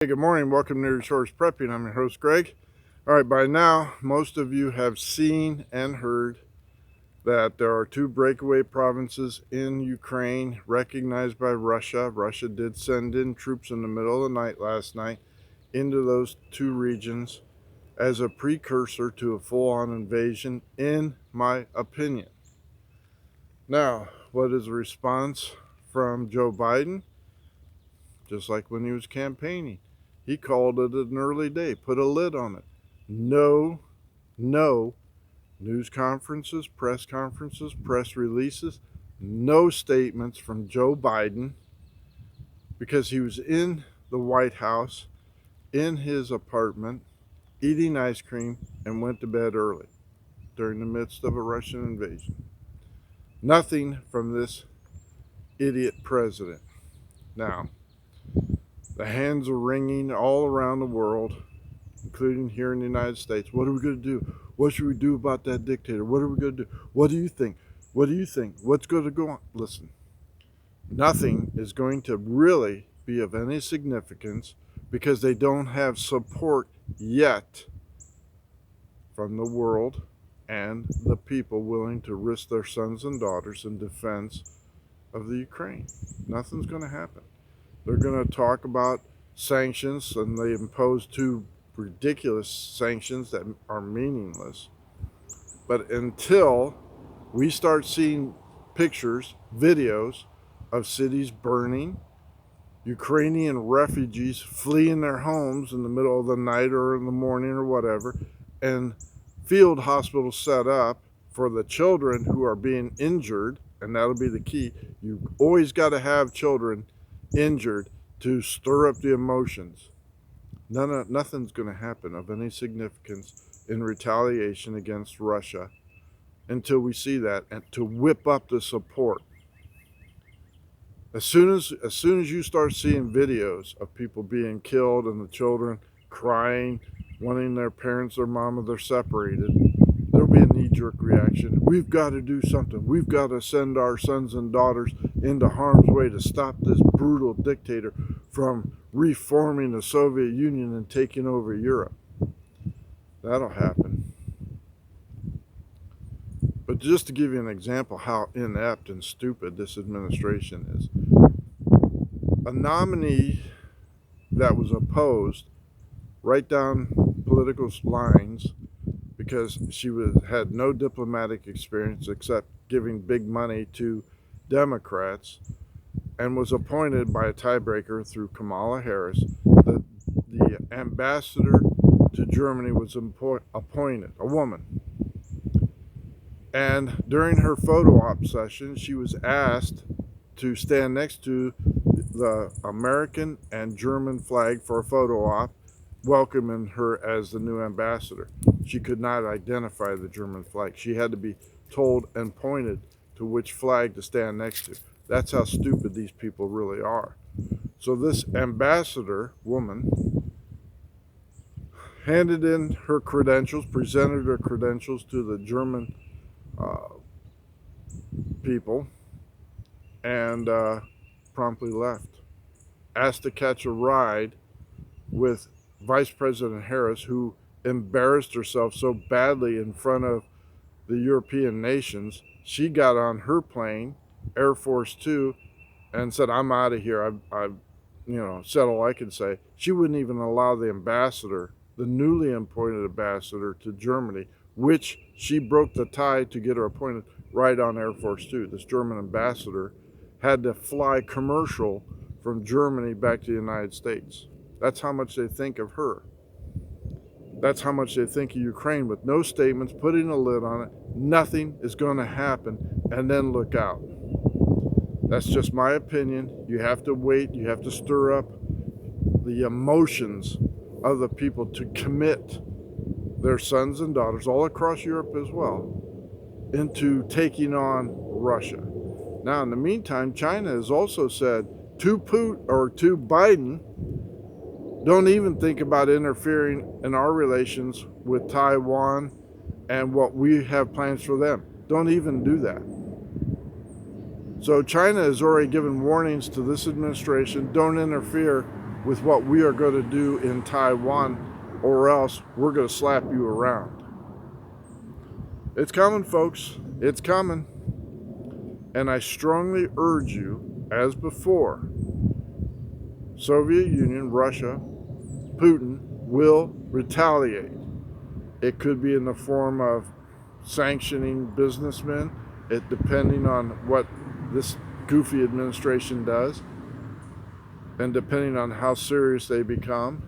Hey, good morning. Welcome to Resource Prepping. I'm your host, Greg. All right, by now, most of you have seen and heard that there are two breakaway provinces in Ukraine recognized by Russia. Russia did send in troops in the middle of the night last night into those two regions as a precursor to a full-on invasion, in my opinion. Now, what is the response from Joe Biden? Just like when he was campaigning. He called it an early day, put a lid on it. No news conferences, press releases, no statements from Joe Biden, because he was in the White House, in his apartment, eating ice cream, and went to bed early during the midst of a Russian invasion. Nothing from this idiot president. Now, the hands are wringing all around the world, including here in the United States. What are we going to do? What should we do about that dictator? What are we going to do? What do you think? What do you think? What's going to go on? Listen, nothing is going to really be of any significance because they don't have support yet from the world and the people willing to risk their sons and daughters in defense of the Ukraine. Nothing's going to happen. They're going to talk about sanctions, and they impose two ridiculous sanctions that are meaningless. But until we start seeing pictures, videos of cities burning, Ukrainian refugees fleeing their homes in the middle of the night or in the morning or whatever, and field hospitals set up for the children who are being injured, and that'll be the key. You always got to have children injured to stir up the emotions. Nothing's going to happen of any significance in retaliation against Russia until we see that, and to whip up the support. As soon as you start seeing videos of people being killed and the children crying, wanting their parents or mama, they're separated, there'll be a knee-jerk reaction. We've got to do something. We've got to send our sons and daughters into harm's way to stop this brutal dictator from reforming the Soviet Union and taking over Europe. That'll happen. But just to give you an example how inept and stupid this administration is, a nominee that was opposed right down political lines because she had no diplomatic experience except giving big money to Democrats, and was appointed by a tiebreaker through Kamala Harris. The ambassador to Germany was appointed, a woman. And during her photo op session, she was asked to stand next to the American and German flag for a photo op, welcoming her as the new ambassador. She could not identify the German flag. She had to be told and pointed to which flag to stand next to. That's how stupid these people really are. So this ambassador woman handed in her credentials, presented her credentials to the German people, and promptly left. Asked to catch a ride with Vice President Harris, who embarrassed herself so badly in front of the European nations. She got on her plane, Air Force Two, and said, "I'm out of here. I've said all I can say." She wouldn't even allow the ambassador, the newly appointed ambassador to Germany, which she broke the tie to get her appointed, right on Air Force Two. This German ambassador had to fly commercial from Germany back to the United States. That's how much they think of her. That's how much they think of Ukraine, with no statements, putting a lid on it. Nothing is going to happen, and then look out. That's just my opinion. You have to wait. You have to stir up the emotions of the people to commit their sons and daughters all across Europe as well into taking on Russia. Now, in the meantime, China has also said to Biden, don't even think about interfering in our relations with Taiwan and what we have plans for them. Don't even do that. So China has already given warnings to this administration, don't interfere with what we are going to do in Taiwan, or else we're going to slap you around. It's coming, folks. It's coming. And I strongly urge you, as before, Soviet Union, Russia, Putin will retaliate. It could be in the form of sanctioning businessmen, depending on what this goofy administration does, and depending on how serious they become.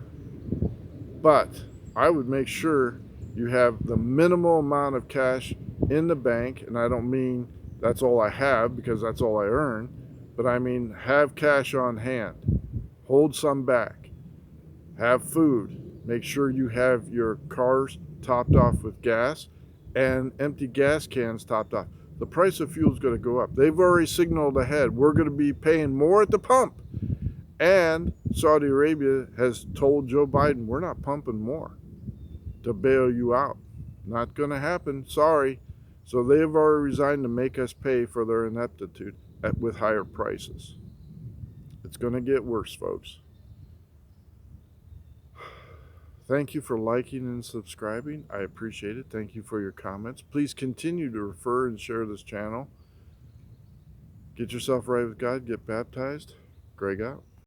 But I would make sure you have the minimal amount of cash in the bank, and I don't mean that's all I have because that's all I earn, but I mean have cash on hand. Hold some back. Have food. Make sure you have your cars topped off with gas and empty gas cans topped off. The price of fuel is going to go up. They've already signaled ahead. We're going to be paying more at the pump. And Saudi Arabia has told Joe Biden, we're not pumping more to bail you out. Not going to happen. Sorry. So they have already resigned to make us pay for their ineptitude with higher prices. It's going to get worse, folks. Thank you for liking and subscribing. I appreciate it. Thank you for your comments. Please continue to refer and share this channel. Get yourself right with God. Get baptized. Greg out.